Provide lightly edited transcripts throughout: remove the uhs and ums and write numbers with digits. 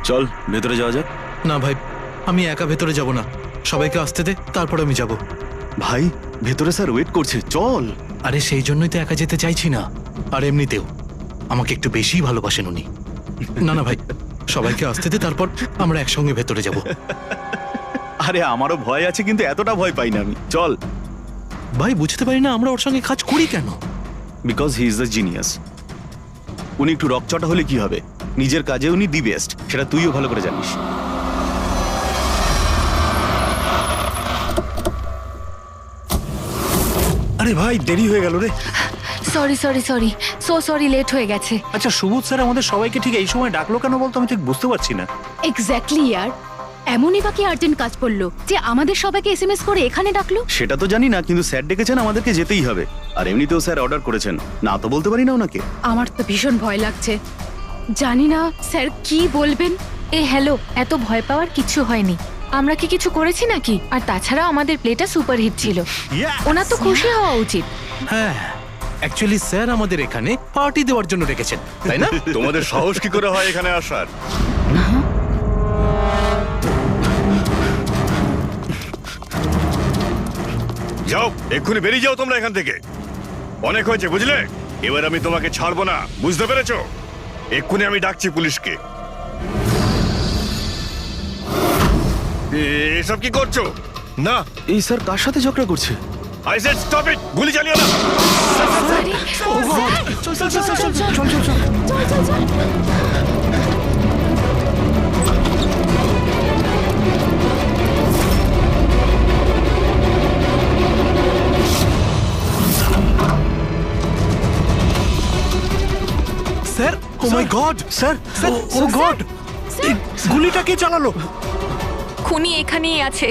চল ভেতরে যাওয়া যাক। না ভাই, আমি একা ভেতরে যাব না, সবাইকে আসতে দে, তারপর আমি যাব। ভাই ভেতরে স্যার ওয়েট করছে, চল। আরে সেই জন্যই তো একা যেতে চাইছি না, আর এমনিতেও আমাকে একটু বেশি ভালোবাসেন উনি। না না ভাই, সবাইকে আসতে দে, তারপর আমরা একসঙ্গে ভেতরে যাব। আরে আমারও ভয় আছে, কিন্তু এতটা ভয় পাই না আমি, চল। ভাই বুঝতে পারি না আমরা ওর সঙ্গে কাজ করি কেন। Because he is the genius. উনি একটু রকচটা হলে কি হবে, নিজের কাজে উনি দি বেস্ট, সেটা তুইও ভালো করে জানিস। আরে ভাই দেরি হয়ে গেল রে। Sorry sorry sorry, sorry late হয়ে গেছে। আচ্ছা সুবোধ স্যার আমাদের সবাইকে ঠিক এই সময় ডাকলো কেন বলতো, আমি ঠিক বুঝতে পারছি না। এক্স্যাক্টলি ইয়ার, এমনই বাকি আর্জেন্ট কাজ পড়লো যে আমাদের সবাইকে এসএমএস করে এখানে ডাকলো। সেটা তো জানি না, কিন্তু স্যার ডেকেছেন, আমাদেরকে যেতেই হবে। আর এমনিতেও স্যার অর্ডার করেছেন, না তো বলতে পারি না ওনাকে। আমার তো ভীষণ ভয় লাগছে, জানি না স্যার কি বলবেন। হ্যালো, এত ভয় পাওয়ার কিছু হয়নি, আমরা কি কিছু করেছি নাকি? আর তাছাড়া আমাদের প্লেটা সুপারহিট ছিল, ওনার তো খুশি হওয়া উচিত। হ্যাঁ, অ্যাকচুয়ালি স্যার আমাদের এখানে পার্টি দেওয়ার জন্য রেখেছেন, তাই না? তোমাদের সাহস কি করে হয় এখানে আসার? যাও, এক্ষুনি বেরিয়ে যাও তোমরা এখান থেকে। অনেক হয়েছে বুঝলে, এবার আমি তোমাকে ছাড়বো না, বুঝতে পেরেছো? এক্ষুনি আমি ডাকছি পুলিশকে। এসব কি করছো? না, এই স্যার কার সাথে ঝগড়া করছে? আই সেড স্টপ ইট, গুলি চালিও না। স্যার, ও মাই গড, স্যার স্যার, ও গড, গুলিটা কে চালালো? খুনি এখানেই আছে।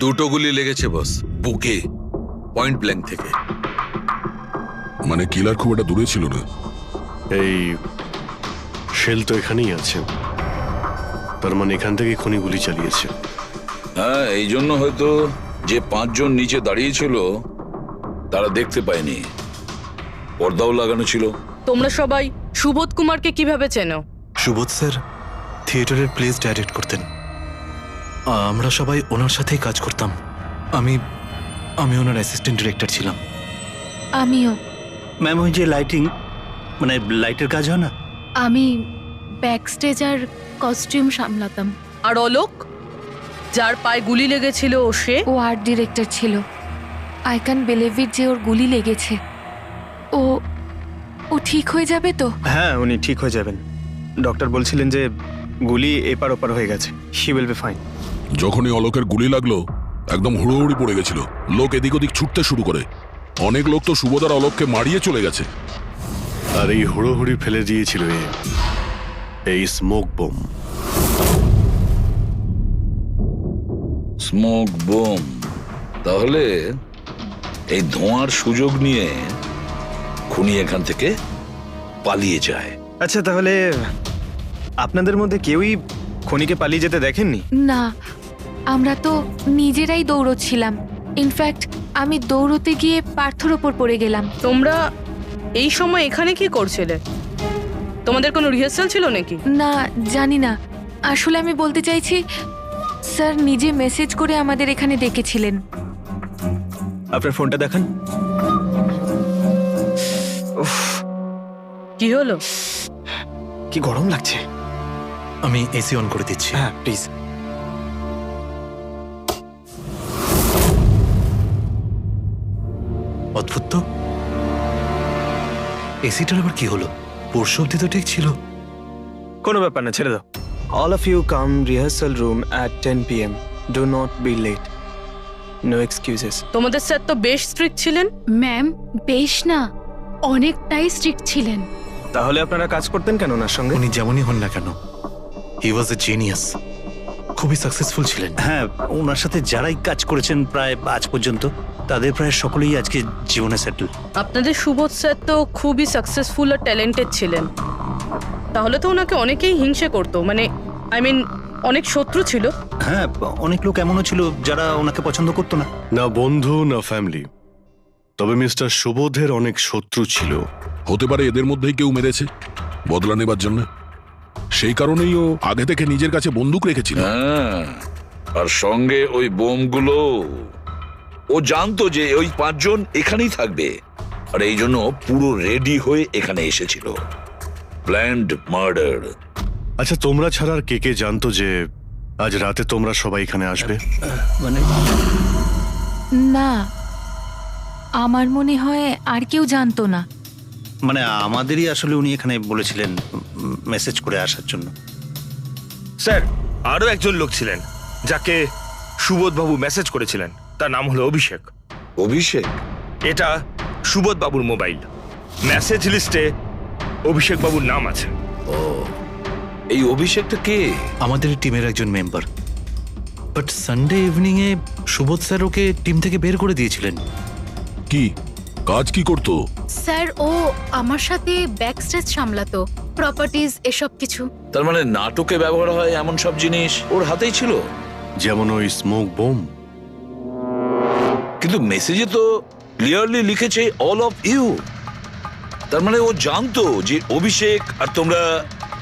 দুটো গুলি লেগেছে বস, বুকে, পয়েন্ট ব্ল্যাঙ্ক থেকে। মানে কিলার খুব একটা দূরে ছিল না। এই শেল তো এখানেই আছে, তার মানে এখান থেকে খুনি গুলি চালিয়েছে। হ্যাঁ, এই জন্য হয়তো যে 5 জন নিচে দাঁড়িয়েছিল তারা দেখতে পায়নি, পর্দাও লাগানো ছিল। তোমরা সবাই সুবোধ কুমারকে কিভাবে চেনো? সুবোধ স্যার থিয়েটারের প্লেস ডাইরেক্ট করতেন, আমরা সবাই ওনার সাথেই কাজ করতাম। আমি ওনার অ্যাসিস্ট্যান্ট ডিরেক্টর ছিলাম। আমিও। ম্যাম ওই যে লাইটিং, মানে লাইটের কাজ হয় না? আমি ব্যাক স্টেজ আর কস্টিউম সামলাতাম। আর অলোক, যার পায়ে গুলি লেগেছিল, সে? ও আর্ট ডিরেক্টর ছিল। আই ক্যান বিলিভ ইট যে ওর গুলি লেগেছে। ও ঠিক হয়ে যাবে তো? হ্যাঁ উনি ঠিক হয়ে যাবেন, ডক্টর বলছিলেন যে গুলি এপার ওপার হয়ে গেছে, শি উইল বি ফাইন। যখনই অলোকের গুলি লাগলো একদম হুড়োহুড়ি পড়ে গেছিল, লোক এদিক ওদিক ছুটতে শুরু করে। অনেক লোক তো সুবোধ আর অলোককে মারিয়ে চলে গেছে। আর এই হুড়োহুড়ি ফেলে দিয়েছিল এই স্মোক বোম। Smoke bomb? তাহলে এই ধোঁয়ার সুযোগ নিয়ে খুনি এখান থেকে পালিয়ে যায়। আচ্ছা তাহলে আপনাদের মধ্যে কেউই খনিকে পালিয়ে যেতে দেখেননি? না, আমরা তো নিজেরাই দৌড়চ্ছিলাম। ইনফ্যাক্ট আমি দৌড়তে গিয়ে পার্থর ওপর পড়ে গেলাম। তোমরা এই সময় এখানে কি করছিলে? তোমাদের কোনো রিহার্সাল ছিল নাকি? না, জানি না। আসলে আমি বলতে চাইছি, স্যার নিজে মেসেজ করে আমাদের এখানে ডেকেছিলেন। আপনার ফোনটা দেখান। কি হলো? কি গরম লাগছে। আমি এসি অন করে দিচ্ছি। হ্যাঁ প্লিজ। অদ্ভুত তো, এসিটার আবার কি হলো? পরশু অব্দি তো ঠিক ছিল। কোনো ব্যাপার না, ছেড়ে দাও। All of you come rehearsal room at 10 PM. Do not be late. No excuses. তোমাদের স্যার তো বেশ স্ট্রিক্ট ছিলেন। ম্যাম বেশ না, অনেকটাই স্ট্রিক্ট ছিলেন। তাহলে আপনারা কাজ করতেন কেন ওনার সঙ্গে? উনি যেমনই হন না কেন, হি ওয়াজ এ জিনিয়াস, খুবই সাকসেসফুল ছিলেন। হ্যাঁ, ওনার সাথে যারাই কাজ করেছেন প্রায় আজ পর্যন্ত, তাদের প্রায় সকলেই আজকে জীবনে সেটেল। আপনাদের সুবোধ স্যার তো খুবই সাকসেসফুল আর ট্যালেন্টেড ছিলেন, তাহলে তো ওনাকে অনেকেই হিংসে করতো, মানে আই মিন অনেক শত্রু ছিল। হ্যাঁ, অনেক লোক এমনও ছিল যারা ওনাকে পছন্দ করতো না। না বন্ধু না ফ্যামিলি, তবে মিস্টার সুবোধের অনেক শত্রু ছিল। হতে পারে এদের মধ্যেই কেউ মেরেছে বদলা নেবার জন্য, সেই কারণেই ও আগে থেকে নিজের কাছে বন্দুক রেখেছিল। হ্যাঁ, আর সঙ্গে ওই বোমগুলো। ও জানতো যে ওই 5 জন এখানেই থাকবে, আর এই জন্য পুরো রেডি হয়ে এখানে এসেছিল। Planned murder. আচ্ছা, তোমরা ছাড়া আর কে কে জানতো যে আজ রাতে তোমরা সবাই এখানে আসবে? মানে না, আমার মনে হয় আর কেউ জানতো না। মানে আমাদেরই আসলে উনি এখানে বলেছিলেন মেসেজ করে আসার জন্য। স্যার, আরো একজন লোক ছিলেন যাকে সুবোধবাবু মেসেজ করেছিলেন, তার নাম হলো অভিষেক। অভিষেক? এটা সুবোধবাবুর মোবাইল, মেসেজ লিস্টে অভিষেক বাবুর নাম আছে। এই অভিষেকটা কে? আমাদের টিমের একজন member, but Sunday evening A Subodh sir okay team থেকে বের করে দিয়েছিলেন। কি কাজ কি করতো? স্যার ও আমার সাথে ব্যাক স্টেজ সামলাতো, প্রপার্টিজ এসব কিছু। তার মানে নাটকে ব্যবহার হয় এমন সব জিনিস ওর হাতেই ছিল। যেমন ওই স্মোক বোম। কিন্তু মেসেজে তো ক্লিয়ারলি লিখেছে অল অফ ইউ। তার মানে ও জানতো যে অভিষেক আর তোমরা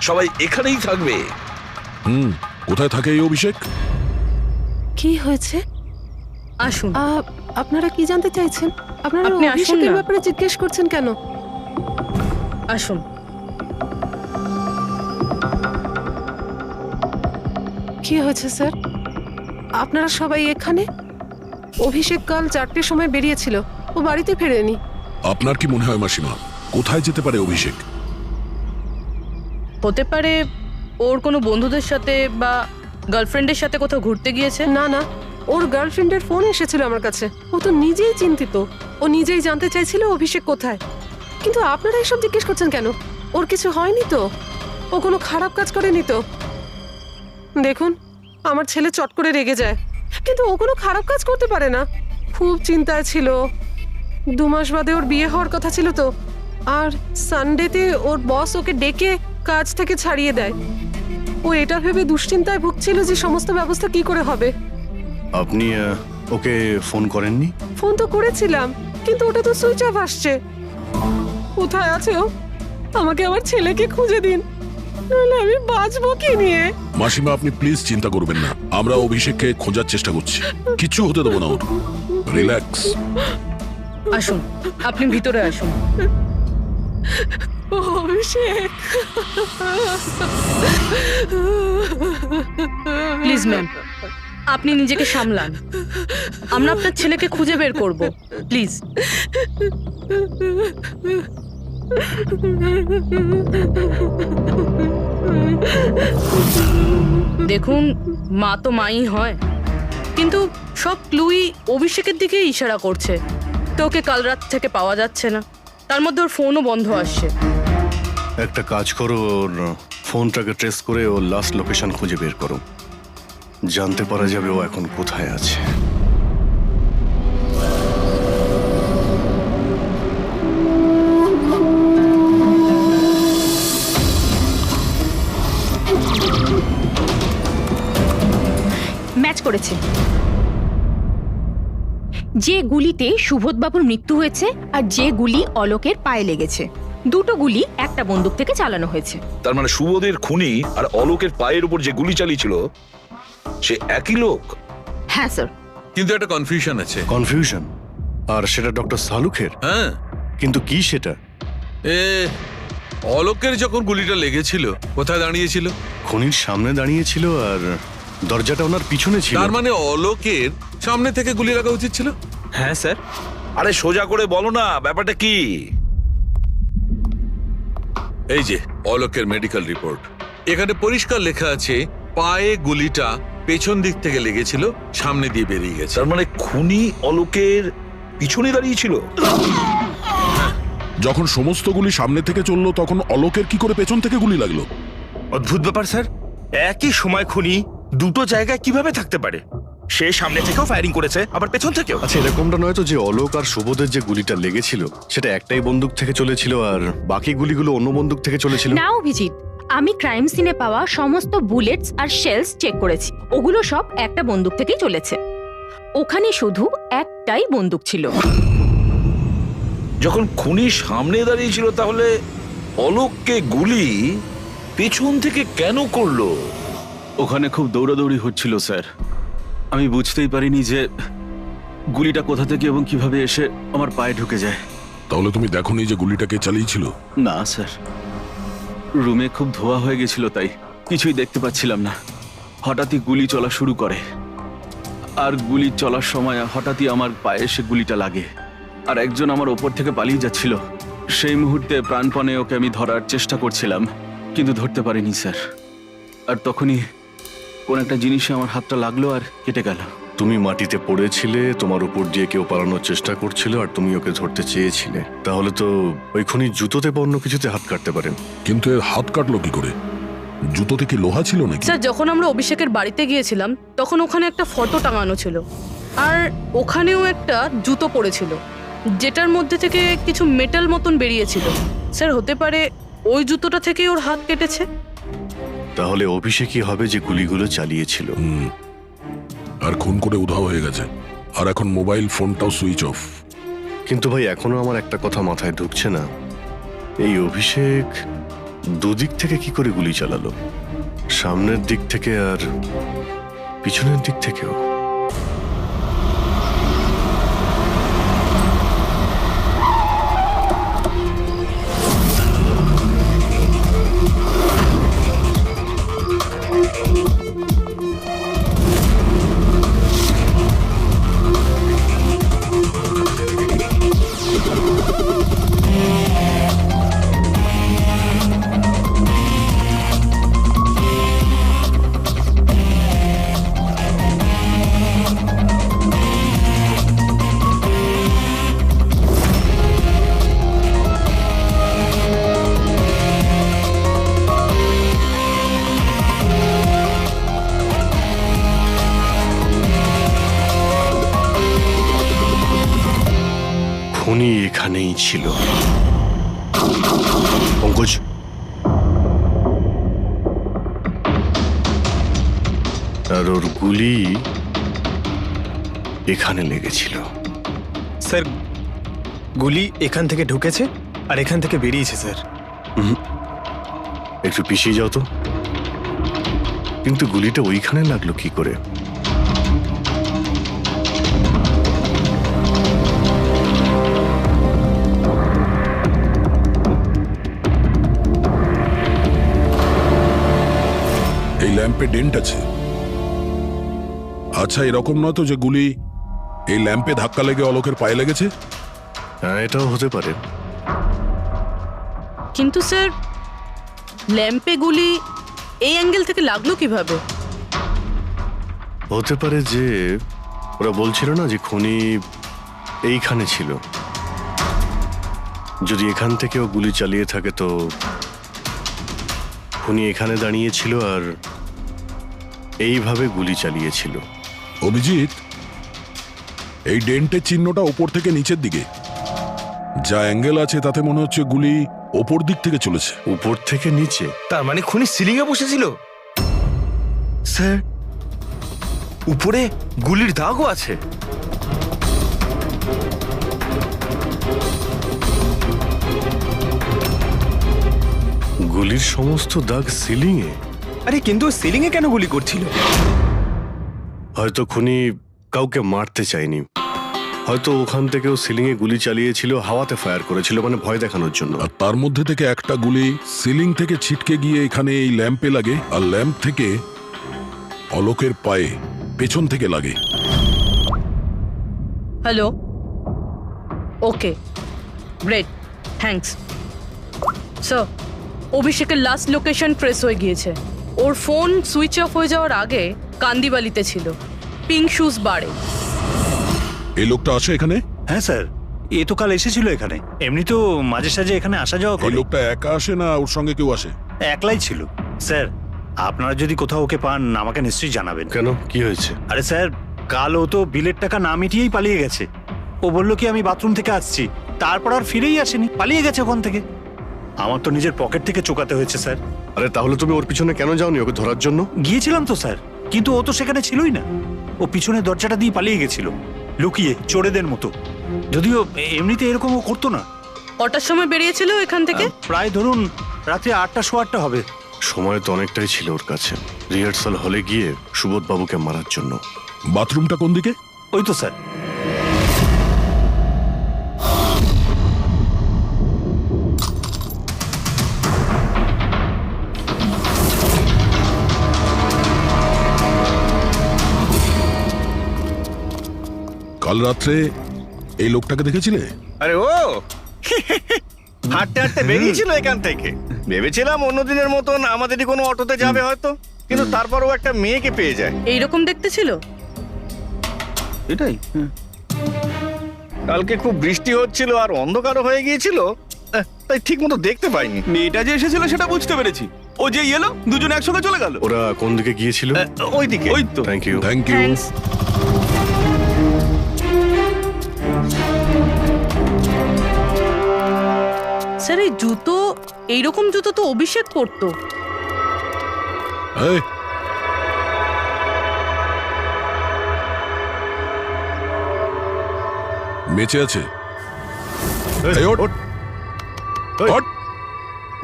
সবাই এখানেই থাকবে। কোথায় থাকে এই অভিষেক? কি হয়েছে? আসুন। আপনারা কি জানতে চাইছেন? আপনারা আপনি আসুন অভিষেকের না। ব্যাপারে জিজ্ঞেস করছেন কেন? আসুন। কি হয়েছে স্যার? আপনারা সবাই এখানে? অভিষেক কাল 4টের সময় বেরিয়েছিল, ও বাড়িতে ফেরেনি। আপনার কি মনে হয় মাসিমা, কোথায় যেতে পারে অভিষেক? হতে পারে ওর কোনো বন্ধুদের সাথে বা গার্লফ্রেন্ডের সাথে কোথাও ঘুরতে গিয়েছে। না না, ওর গার্লফ্রেন্ডের ফোন এসেছিল আমার কাছে। ও তো নিজেই চিন্তিত, ও নিজেই জানতে চাইছিল অভিষেক কোথায়। কিন্তু আপনারা এসব জিজ্ঞেস করছেন কেন? ওর কিছু হয়নি তো? ও কোনো খারাপ কাজ করেনি তো? দেখুন, আমার ছেলে চট করে রেগে যায়, কিন্তু ও কোনো খারাপ কাজ করতে পারে না। খুব চিন্তায় ছিল, 2 মাস বাদে ওর বিয়ে হওয়ার কথা ছিল তো। আর সানডেতে ওর বস ওকে ডেকে কাজ থেকে ছাড়িয়ে দেয়। ও এটা ভেবে দুশ্চিন্তায় ভুগছিল যে সমস্ত ব্যবস্থা কি করে হবে। আপনি ওকে ফোন করেননি? ফোন তো করেছিলাম, কিন্তু ওটা তো সুইচ অফ আসছে। কোথায় আছে ও? আমাকে আমার ছেলেকে খুঁজে দিন, নাহলে আমি বাঁচবো কি নিয়ে? মাসিমা, আপনি প্লিজ চিন্তা করবেন না, আমরা অভিষেককে খোঁজার চেষ্টা করছি, কিচ্ছু হতে দেবো না ওর। রিল্যাক্স। আসুন, আপনি ভিতরে আসুন। অভিষেক, প্লিজ ম্যাম, আপনি নিজেকে সামলান। আমরা আপনার ছেলেকে খুঁজে বের করব, প্লিজ। দেখুন, মা তো মাই হয়, কিন্তু সব ক্লুই অভিষেকের দিকে ইশারা করছে। তো ওকে কাল রাত থেকে পাওয়া যাচ্ছে না, তার মধ্যে ওর ফোনও বন্ধ আসছে। একটা কাজ করো, ওর ফোনটাকে ট্রেস করে ওর লাস্ট লোকেশন খুঁজে বের করো, জানতে পারা যাবে ও এখন কোথায় আছে। ম্যাচ করেছে। যে গুলিতে সুবোধবাবুর মৃত্যু হয়েছে আর যে গুলি অলোকের পায়ে লেগেছে, দুটো গুলি একটা বন্দুক থেকে চালানো হয়েছে। তার মানে সুবোধের খুনি আর অলোকের পায়ের উপর যে গুলি চালিয়েছিল সে একই লোক। হ্যাঁ স্যার। কিন্তু একটা কনফিউশন আছে। কনফিউশন? আর সেটা ডক্টর সালুখের? হ্যাঁ। কিন্তু কি সেটা? অলোকের যখন গুলিটা লেগেছিল কোথায় দাঁড়িয়েছিল? খনির সামনে দাঁড়িয়েছিল, আর দরজাটা ওনার পিছনে ছিল। তার মানে অলোকের সামনে থেকে গুলি লাগা উচিত ছিল। হ্যাঁ স্যার। আরে সোজা করে বলো না, ব্যাপারটা কি? এই যে অলোকের মেডিকেল রিপোর্ট, এখানে পরিষ্কার লেখা আছে পায়ে গুলিটা পেছন দিক থেকে লেগেছিল, সামনে দিয়ে বেরিয়ে গেছে। তার মানে খুনি অলোকের পিছনে দাঁড়িয়েছিল। যখন সমস্ত গুলি সামনে থেকে চললো তখন অলোকের কি করে পেছন থেকে গুলি লাগলো? অদ্ভুত ব্যাপার স্যার, একই সময় খুনি দুটো জায়গায় কিভাবে থাকতে পারে? সে সামনে থেকেও ফায়ারিং করেছে, আবার পেছন থেকেও। আচ্ছা, এরকমটা নয় তো যে অলোক আর সুবোধের যে গুলিটা লেগেছিল সেটা একটাই বন্দুক থেকে চলেছিল আর বাকি গুলিগুলো অন্য বন্দুক থেকে চলেছিল? না অভিজিৎ, আমি ক্রাইম সিনে পাওয়া সমস্ত বুলেটস আর শেলস চেক করেছি, ওগুলো সব একটা বন্দুক থেকেই চলেছে। ওখানে শুধু একটাই বন্দুক ছিল। যখন খুনি সামনে দাঁড়িয়েছিল তাহলে অলোককে গুলি পেছন থেকে কেন করলো? ওখানে খুব দৌড়াদৌড়ি হচ্ছিল স্যার, আমি বুঝতেই পারিনি যে গুলিটা কোথা থেকে এবং কিভাবে এসে আমার পায়ে ঢুকে যায়। তাহলে তুমি দেখোনি যে গুলিটা কে চালিয়েছিল? না স্যার, রুমে খুব ধোয়া হয়ে গেছিল, তাই কিছুই দেখতে পাচ্ছিলাম না। হঠাৎই গুলি চলা শুরু করে, আর গুলি চলার সময় হঠাৎই আমার পায়ে এসে গুলিটা লাগে, আর একজন আমার ওপর থেকে পালিয়ে যাচ্ছিল। সেই মুহূর্তে প্রাণপণে ওকে আমি ধরার চেষ্টা করছিলাম, কিন্তু ধরতে পারিনি স্যার। আর তখনই কোন একটা জিনিসে আমার হাতটা লাগলো আর কেটে গেল। তুমি মাটিতে পড়েছিলে, তোমার উপর দিয়ে কেউ পালানোর চেষ্টা করছিল আর তুমি ওকে ধরতে চেয়েছিলে। তাহলে তো ওই খুনি জুতোতে বা অন্য কিছুতে হাত কাটতে পারেন। কিন্তু এর হাত কাটলো কি করে? জুতোতে কি লোহা ছিল নাকি? স্যার, যখন আমরা অভিষেকের বাড়িতে গিয়েছিলাম তখন ওখানে একটা ফটো টাঙানো ছিল, আর ওখানেও একটা জুতো পড়েছিল যেটার মধ্যে থেকে কিছু মেটাল মতন বেরিয়েছিল। স্যার, হতে পারে ওই জুতোটা থেকেই ওর হাত কেটেছে। তাহলে অভিষেকই হবে যে গুলিগুলো চালিয়েছিল। আর খুন করে উধাও হয়ে গেছে, আর এখন মোবাইল ফোনটাও সুইচ অফ। কিন্তু ভাই, এখনো আমার একটা কথা মাথায় ঢুকছে না, এই অভিষেক দুদিক থেকে কি করে গুলি চালালো? সামনের দিক থেকে আর পিছনের দিক থেকেও। খুনি এখানেই ছিল। পঙ্কজ, আর ওর গুলি এখানে লেগেছিল। স্যার, গুলি এখান থেকে ঢুকেছে আর এখান থেকে বেরিয়েছে স্যার। একটু পিছিয়ে যাও তো। কিন্তু গুলিটা ওইখানে লাগলো কি করে? এই ল্যাম্পে ডেন্ট আছে। আচ্ছা, এরকম নয় তো যে গুলি এই ল্যাম্পে ধাক্কা লেগে অলোকের পায়ে লেগেছে? হ্যাঁ, এটাও হতে পারে। কিন্তু স্যার, ল্যাম্পে গুলি এই অ্যাঙ্গেল থেকে লাগলো কিভাবে? হতে পারে যে ওরা বলছিল না যে খুনি এইখানে ছিল। যদি এখান থেকেও গুলি চালিয়ে থাকে তো খুনি এখানে দাঁড়িয়েছিল আর এইভাবে গুলি চালিয়েছিল। অভিজিৎ, এই ডেন্টের চিহ্নটা ওপর থেকে নিচের দিকে, যা অ্যাঙ্গেল আছে তাতে মনে হচ্ছে গুলি ওপর দিক থেকে চলেছে। উপর থেকে নিচে? তার মানে খুনি সিলিং এ বসেছিল। স্যার, উপরে গুলির দাগও আছে। গুলির সমস্ত দাগ সিলিং এ? আরে কিন্তু সিলিং এ কেন গুলি করছিল? হয়তো খুনি কাউকে মারতে চায়নি, হয়তো ওখান থেকেও সিলিং এ গুলি চালিয়েছিল, হাওয়াতে ফায়ার করেছিল, মানে ভয় দেখানোর জন্য। আর তার মধ্যে থেকে একটা গুলি সিলিং থেকে ছিটকে গিয়ে এখানে এই ল্যাম্পে লাগে, আর ল্যাম্প থেকে অলোকের পায়ে পেছন থেকে লাগে। হ্যালো, ওকে, গ্রেট, থ্যাঙ্কস। স্যার, অভিষেকের লাস্ট লোকেশন ট্রেস হয়ে গিয়েছে। ওর ফোন সুইচ অফ হয়ে যাওয়ার আগে কান্দিবালিতে ছিল, পিঙ্ক শুজ বারে। এই লোকটা আসে এখানে? হ্যাঁ স্যার, এ তো কাল এসেছিল এখানে। এমনি তো মাঝে সাঝে এখানে আসা যাওয়া এই করে। লোকটা একা আসে না ওর সঙ্গে কেউ আসে? একলাই ছিল। স্যার, আপনারা যদি কোথাও ওকে পান আমাকে নিশ্চয়ই জানাবেন। কেন, কি হয়েছে? আরে স্যার, কাল ও তো বিলের টাকা না মিটিয়েই পালিয়ে গেছে। ও বলল কি আমি বাথরুম থেকে আসছি, তারপর আর ফিরেই আসেনি, পালিয়ে গেছে ওখান থেকে। আমার তো নিজের পকেট থেকে চোকাতে হয়েছে স্যার। আরে তাহলে তুমি ওর পিছনে কেন যাওনি ওকে ধরার জন্য? গিয়েছিলাম তো স্যার, কিন্তু ও তো সেখানে ছিলই না। ও পিছনে দরজাটা দিয়ে পালিয়ে গেছিল, লুকিয়ে, চোরেদের মতো। যদিও এমনিতে এরকম ও করতো না। কটার সময় বেরিয়েছিল এখান থেকে? প্রায় ধরুন রাত্রি 8টা, 8:15 হবে। সময় তো অনেকটাই ছিল ওর কাছে রিহার্সাল হলে গিয়ে সুবোধ বাবুকে মারার জন্য। বাথরুমটা কোন দিকে? ওই তো স্যার। কাল রাত্রে এই লোকটাকে দেখেছিলে? আরে ও হাঁটতে হাঁটতে বেরিয়েছিল এখান থেকে। ভেবেছিলাম অন্য দিনের মতন আমাদেরই কোনো অটোতে যাবে হয়তো, কিন্তু তারপরও একটা মেয়েকে পেয়ে যায়। এইরকম দেখতে ছিল? এটাই। কালকে খুব বৃষ্টি হচ্ছিল আর অন্ধকারও হয়ে গিয়েছিল, তাই ঠিক মতো দেখতে পাইনি। মেয়েটা যে এসেছিল সেটা বুঝতে পেরেছি। ও যে এলো দুজন একসঙ্গে চলে গেল। ওরা কোন দিকে গিয়েছিল? ওই দিকে। ওই তো। Thank you. Thank you. Thanks. Sir, এই জুতো, এইরকম জুতো তো অভিষেক পরতো। এই, বেঁচে আছে? এই, ওঠ। ওঠ।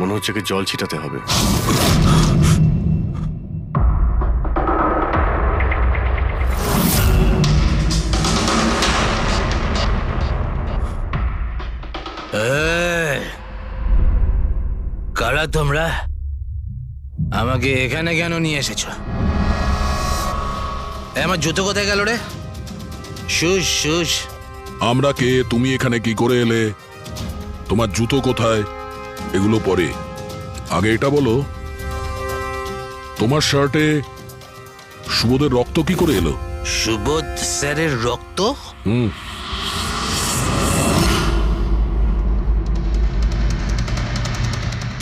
মনে হচ্ছে কি জল ছিটাতে হবে। কারা তোমরা? আমাকে এখানে কেন নিয়ে এসেছো? আমার জুতো কোথায় গেল রে? শুশ শুশ। আমরা কে, তুমি এখানে কি করে এলে, তোমার জুতো কোথায়, এগুলো পরে। আগে এটা বলো, তোমার শার্টে সুবোধের রক্ত কি করে এলো? সুবোধ স্যারের রক্ত? হুম।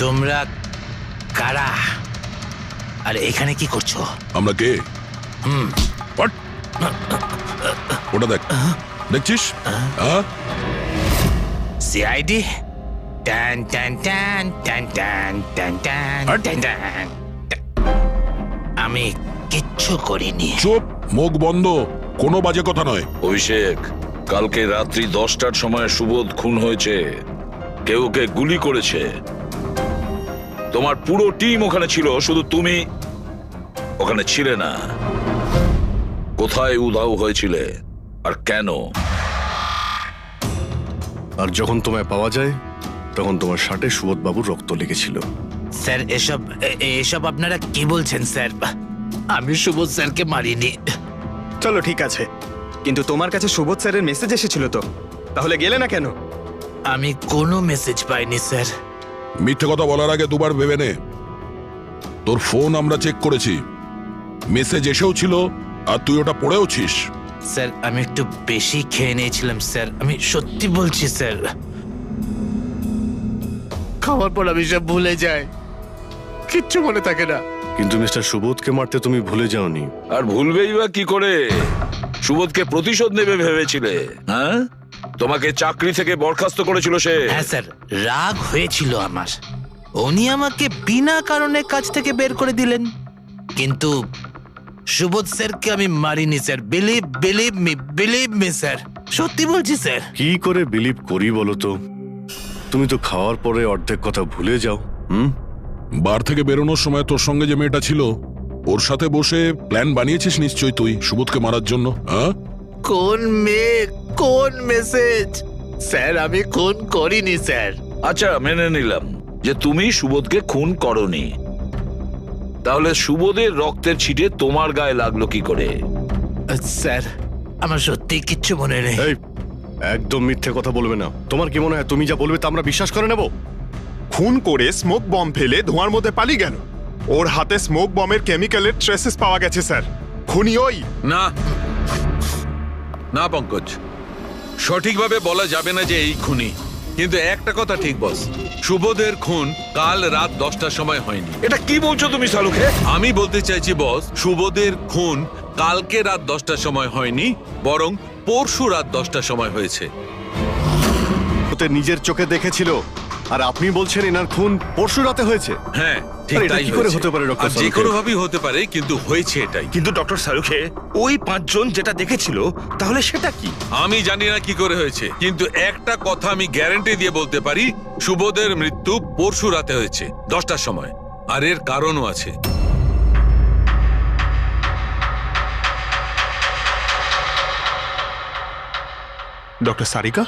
তোমরা কারা আর এখানে কি করছো? আমরা কে? What? ওটা দেখ, দেখছিস? সিআইডি? টান টান টান টান টান টান টান টান টান। আমি কিচ্ছু করিনি। চুপ, মুখ বন্ধ, কোনো বাজে কথা নয়। অভিষেক, কালকে রাত্রি 10টার সময় সুবোধ খুন হয়েছে। কেউ কে গুলি করেছে। তোমার পুরো টিম ওখানে ছিল, শুধু তুমি ওখানে ছিলে না। কোথায় উধাও হয়েছিলে আর কেন? আর যখন তোমায় পাওয়া যায় তখন তোমার শার্টে সুবোধ বাবুর রক্ত লেগেছিল। স্যার, এসব আপনারা কি বলছেন স্যার? আমি সুবোধ স্যারকে মারিনি। চলো ঠিক আছে, কিন্তু তোমার কাছে সুবোধ স্যারের মেসেজ এসেছিল তো, তাহলে গেলে না কেন? আমি কোনো মেসেজ পাইনি স্যার। মিথ্যে কথা বলার আগে দুবার ভেবে নে। তোর ফোন আমরা চেক করেছি, মেসেজ এসেও ছিল আর তুই ওটা পড়েওছিস। স্যার, আমি একটু বেশি খেয়ে নিয়েছিলাম স্যার, আমি সত্যি বলছি স্যার। খাওয়ার পর আমি সব ভুলে যাই, কিচ্ছু মনে থাকে না। কিন্তু মিস্টার সুবোধকে মারতে তুমি ভুলে যাওনি। আর ভুলবেই বা কি করে? সুবোধকে প্রতিশোধ নেবে ভেবেছিলে? হ্যাঁ, তোমাকে চাকরি থেকে বরখাস্ত করেছিল সে। হ্যাঁ স্যার, রাগ হয়েছিল আমার। উনি আমাকে বিনা কারণে কাজ থেকে বের করে দিলেন, কিন্তু সুবোধ স্যারকে আমি মারিনি স্যার। বিলিভ মি স্যার, সত্যি বলছি স্যার। কি করে বিলিভ করি বলো তো? তুমি তো খাওয়ার পরে অর্ধেক কথা ভুলে যাও। বার থেকে বেরোনোর সময় তোর সঙ্গে যে মেয়েটা ছিল ওর সাথে বসে প্ল্যান বানিয়েছিস নিশ্চয়ই তুই সুবোধকে মারার জন্য। হ্যাঁ, কোন মেয়ে, কোন মেসেজ? স্যার, আমি খুন করিনি স্যার। আচ্ছা, মেনে নিলাম যে তুমি সুবোধকে খুন করনি, তাহলে সুবোধের রক্তের ছিটে তোমার গায়ে লাগলো কি করে? স্যার, আমার সত্যি কিচ্ছু মনে নেই। একদম মিথ্যে কথা বলবে না। তোমার কি মনে হয় তুমি যা বলবে তা আমরা বিশ্বাস করে নেব? খুন করে স্মোক বম ফেলে ধোঁয়ার মধ্যে পালিয়ে গেল। ওর হাতে স্মোক বমের কেমিক্যালের ট্রেসেস পাওয়া গেছে স্যার। খুনি ওই? না না পঙ্কজ, সঠিকভাবে বলা যাবে না যে এই খুনি, কিন্তু একটা কথা ঠিক বস, সুবোধের খুন কাল রাত 10টার সময় হয়নি। এটা কি বলছো তুমি সালুকে? আমি বলতে চাইছি বস, সুবোধের খুন কালকে রাত 10টার সময় হয়নি, বরং পরশু রাত 10টার সময় হয়েছে। ওতে নিজের চোখে দেখেছিল, আর আপনি বলছেন এনার খুন পরশু রাতে হয়েছে? হ্যাঁ ঠিক আরে, এটা তাই কি করে হয়েছে। হতে পারে ডক্টর আর যে সালুখে? কোনো ভাবেই হতে পারে, কিন্তু হয়েছে এটাই। কিন্তু ডক্টর সালুখে, ওই 5 জন যেটা দেখেছিল তাহলে সেটা কি? আমি জানি না কি করে হয়েছে, কিন্তু একটা কথা আমি গ্যারান্টি দিয়ে বলতে পারি, সুবোধের মৃত্যু পরশু রাতে হয়েছে 10টার সময়, আর এর কারণও আছে। ডক্টর সারিকা,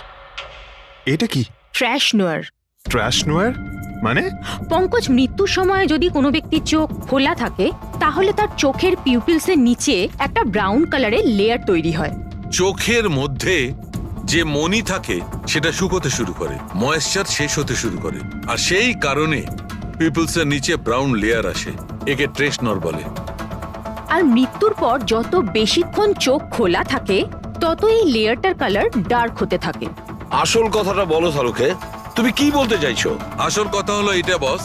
এটা কি? ট্র্যাশ নোয়ার। ট্র্যাশ নোয়ার মানে? পঙ্কজ, মৃত্যুর সময় যদি কোনো ব্যক্তির চোখ খোলা থাকে তাহলে তার চোখের পিউপিলসের নিচে একটা ব্রাউন কালারের লেয়ার তৈরি হয়। চোখের মধ্যে যে মনি থাকে সেটা শুকোতে শুরু করে, ময়েশ্চার শেষ হতে শুরু করে, আর সেই কারণে পিপলসের নিচে ব্রাউন লেয়ার আসে, একে ট্রেশনর বলে। আর মৃত্যুর পর যত বেশিক্ষণ চোখ খোলা থাকে তত এই লেয়ারটার কালার ডার্ক হতে থাকে। আসল কথাটা বলো সালুকে, তুমি কি বলতে চাইছো? আসল কথা হলো এটা বস,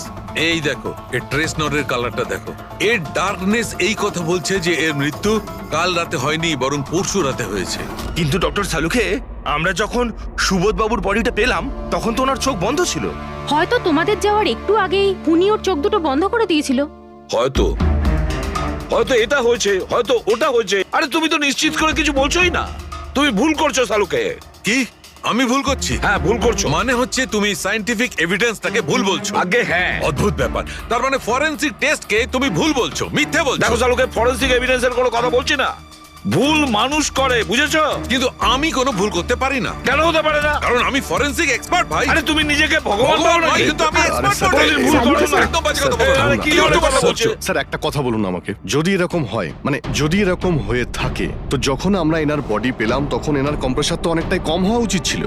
এই দেখো এর ট্রেশনরের কালারটা দেখো, এর ডার্কনেস এই কথা বলছে যে এর মৃত্যু কাল রাতে হয়নি, বরং পরশু রাতে হয়েছে। কিন্তু ডক্টর সালুখে, আমরা যখন সুবোধ বাবুর বডিটা পেলাম তখন তো ওনার চোখ বন্ধ ছিল। হয়তো তোমাদের যাওয়ার একটু আগেই খুনি ওর চোখ দুটো বন্ধ করে দিয়েছিল। হয়তো হয়তো এটা হয়েছে, হয়তো ওটা হয়েছে। আরে তুমি তো নিশ্চিত করে কিছু বলছোই না, তুমি ভুল করছো সালুকে। কি আমি ভুল করছি? হ্যাঁ ভুল করছো। মানে হচ্ছে তুমি সায়েন্টিফিক এভিডেন্সটাকে ভুল বলছো। আগে হ্যাঁ, অদ্ভুত ব্যাপার। তার মানে ফরেনসিক টেস্টকে তুমি ভুল বলছো, মিথ্যে বলছো। দেখো সালুকে, ফরেনসিক এভিডেন্সের কোনো কথা বলছি না, ভুল মানুষ করে, বুঝেছো? কিন্তু আমি কোনো ভুল করতে পারি না। কেন হতে পারে না? কারণ আমি ফরেনসিক এক্সপার্ট ভাই। আরে তুমি নিজেকে ভগবান ভাবো নাকি? কিন্তু আমি এক্সপার্ট স্যার, বটে। ভুল করো না। একদম বাজে কথা বলো না। আরে কি ধরনের কথা বলছো? স্যার একটা কথা বলুন আমাকে, যদি এরকম হয়, মানে যদি এরকম হয়ে থাকে, তো যখন আমরা এনার বডি পেলাম তখন এনার কম্প্রেসার তো অনেকটাই কম হওয়া উচিত ছিল।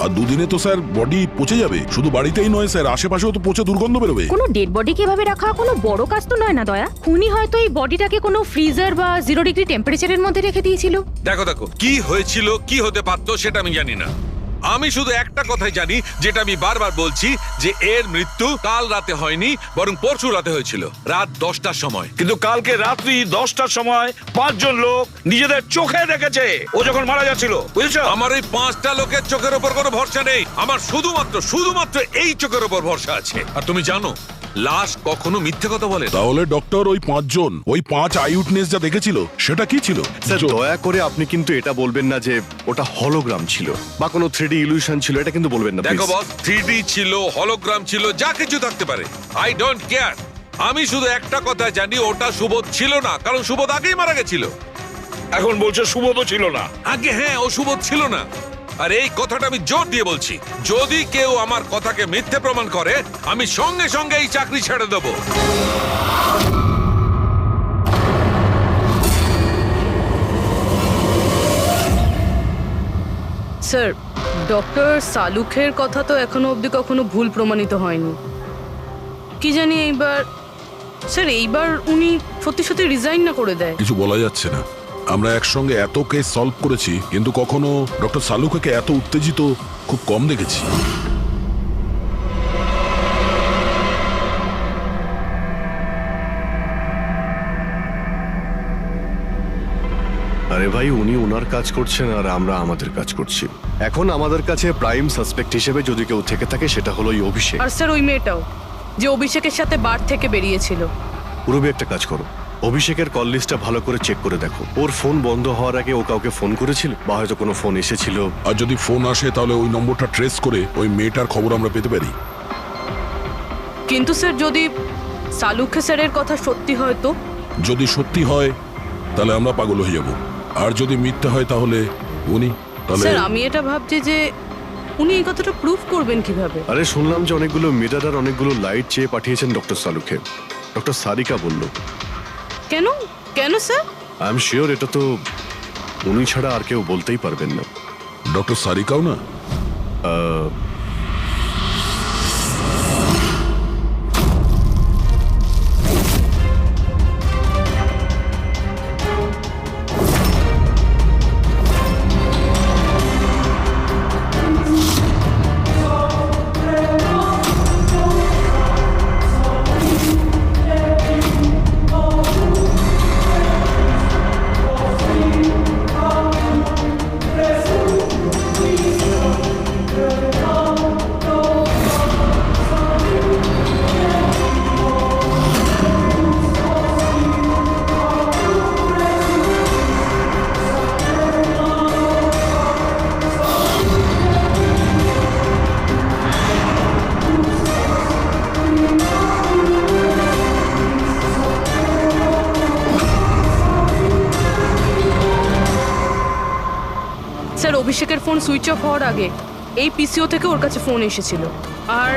আর দুদিনে তো স্যার বডি পচে যাবে, শুধু বাড়িতেই নয় স্যার, আশেপাশেও তো পচে দুর্গন্ধ বেরোবে। কোনো ডেড বডিকে এভাবে রাখা কোনো বড় কাজ তো নয় না দয়া। খুনি হয়তো এই বডিটাকে কোনো ফ্রিজার বা 0 ডিগ্রি টেম্পারেচারের মধ্যে রেখে দিয়েছিল। দেখো দেখো, কি হয়েছিল কি হতে পারতো সেটা আমি জানি না। আমি শুধু একটা কথাই জানি, যেটা আমি বারবার বলছি, যে এর মৃত্যু কাল রাতে হয়নি, বরং পরশু রাতে হয়েছিল রাত 10টার সময়। কিন্তু কালকে রাত্রি 10টার সময় 5 জন লোক নিজেদের চোখে দেখেছে ও যখন মারা যাচ্ছিল, বুঝেছো? আমার এই 5টা লোকের চোখের উপর কোনো ভরসা নেই, আমার শুধুমাত্র এই চোখের উপর ভরসা আছে। আর তুমি জানো, লাশ কখনো মিথ্যে কথা বলে না। তাহলে ডক্টর ওই 5 জন, ওই 5 আই উইটনেস যা দেখেছিল সেটা কি ছিল? স্যার দয়া করে আপনি কিন্তু এটা বলবেন না যে ওটা হলোগ্রাম ছিল বা কোনো 3D ইলিউশন ছিল, এটা কিন্তু বলবেন না দেখো please। বস, 3D ছিল, হলোগ্রাম ছিল, যা কিছু থাকতে পারে, আই ডোন্ট কেয়ার। আমি শুধু একটা কথা জানি, ওটা সুবোধ ছিল না, কারণ সুবোধ আগেই মারা গেছিল। এখন বলছো সুবোধও ছিল না? আগে হ্যাঁ, ও সুবোধ ছিল না। আর এই কথাটা আমি জোর দিয়ে বলছি, যদি কেউ আমার কথাকে মিথ্যে প্রমাণ করে, আমি সঙ্গে সঙ্গে এই চাকরি ছেড়ে দেবো। স্যার, ডক্টর সালুখের কথা তো এখনো অবধি কখনো ভুল প্রমাণিত হয়নি। কি জানি এইবার, স্যার এইবার উনি সত্যি সত্যি রিজাইন না করে দেয়। কিছু বলা যাচ্ছে না। আমরা একসঙ্গে এত কেস সলভ করেছি, কিন্তু কখনো ডক্টর সালুকে এত উত্তেজিত খুব কম দেখেছি। আরে ভাই, উনি ওনার কাজ করছেন আর আমরা আমাদের কাজ করছি। এখন আমাদের কাছে প্রাইম সাসপেক্ট হিসেবে যদি কেউ থেকে থাকে সেটা হলো এই অভিষেক। আর স্যার ওই মেয়েটাও, যে অভিষেকের সাথে বার থেকে বেরিয়েছিল। পুরবি একটা কাজ করো, অভিষেকের কল লিস্টটা ভালো করে চেক করে দেখো। ওর ফোন বন্ধ হওয়ার আগে ও কাউকে ফোন করেছিল বা হয়তো কোনো ফোন এসেছিল। আর যদি ফোন আসে তাহলে ওই নম্বরটা ট্রেস করে ওই মেয়েটার খবর আমরা পেতে পারি। কিন্তু স্যার যদি সালুখে স্যারের কথা সত্যি হয় তো? যদি সত্যি হয় তাহলে আমরা পাগল হয়ে যাব, আর যদি মিথ্যা হয় তাহলে উনি, তাহলে স্যার আমি এটা ভাবছি যে উনি এই কথাটা প্রুফ করবেন কিভাবে? আরে শুনলাম যে অনেকগুলো মিটার আর অনেকগুলো লাইট চেয়ে পাঠিয়েছেন ডক্টর সালুখে। ডক্টর সারিকা বলল। কেন কেন স্যার? আই এম শিওর এটা তো উনি ছাড়া আর কেউ বলতেই পারবেন না। ডক্টর সারিকাও না? স্যার অভিষেকের ফোন সুইচ অফ হওয়ার আগে এই পিসিও থেকে ওর কাছে ফোন এসেছিল, আর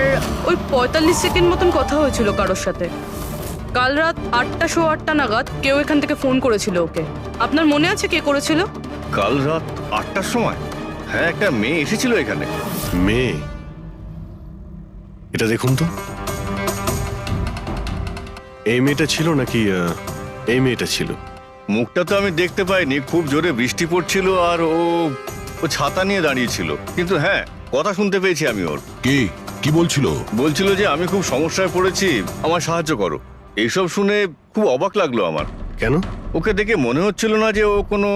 ওই 45 সেকেন্ড মতন কথা হয়েছিল কারোর সাথে। কাল রাত 8:08 নাগাদ কেউ এখান থেকে ফোন করেছিল ওকে। আপনার মনে আছে কে করেছিল? কাল রাত 8টার সময়? হ্যাঁ, একটা মেয়ে এসেছিল এখানে। মেয়ে? এটা দেখুন তো, এই মেয়েটা ছিল নাকি এই মেয়েটা ছিল? মুখটা তো আমি দেখতে পাইনি, খুব জোরে বৃষ্টি পড়ছিল আর ও ছাতা নিয়ে দাঁড়িয়েছিল, কিন্তু হ্যাঁ কথা শুনতে পেয়েছি আমি ওর। কি বলছিল? বলছিল যে আমি খুব সমস্যায় পড়েছি, আমার সাহায্য করো। এইসব শুনে খুব অবাক লাগলো আমার। কেন? ওকে দেখে মনে হচ্ছিল না যে ও কোনো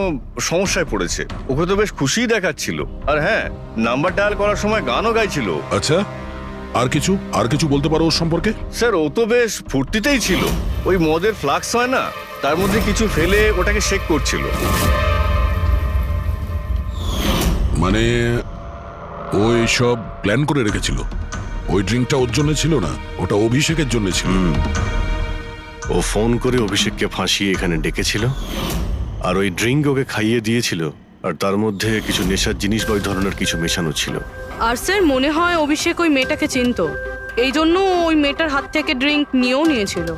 সমস্যায় পড়েছে, ওকে তো বেশ খুশিই দেখাচ্ছিল। আর হ্যাঁ, নাম্বার ডায়াল করার সময় গানও গাইছিল। আচ্ছা, আর কিছু বলতে পারো ওর সম্পর্কে? স্যার ও তো বেশ ফুর্তিতেই ছিল, ওই মদের ফ্লাক্স হয় না, তার মধ্যে কিছু ফেলে ওটাকে শেক করছিল। মানে ও এইসব প্ল্যান করে রেখেছিল? ওই ড্রিঙ্কটা ওর জন্য ছিল না, ওটা অভিষেকের জন্য ছিল। ও ফোন করে অভিষেককে ফাঁসিয়ে এখানে ডেকেছিল, আর ওই ড্রিঙ্ক ওকে খাইয়ে দিয়েছিল, আর তার মধ্যে কিছু নেশার জিনিস বা ওই ধরনের কিছু মেশানো ছিল। আর স্যার মনে হয় অভিষেক ওই মেয়েটাকে চিনতো, এই জন্য ওই মেয়েটার হাত থেকে ড্রিঙ্ক নিয়েও নিয়েছিল,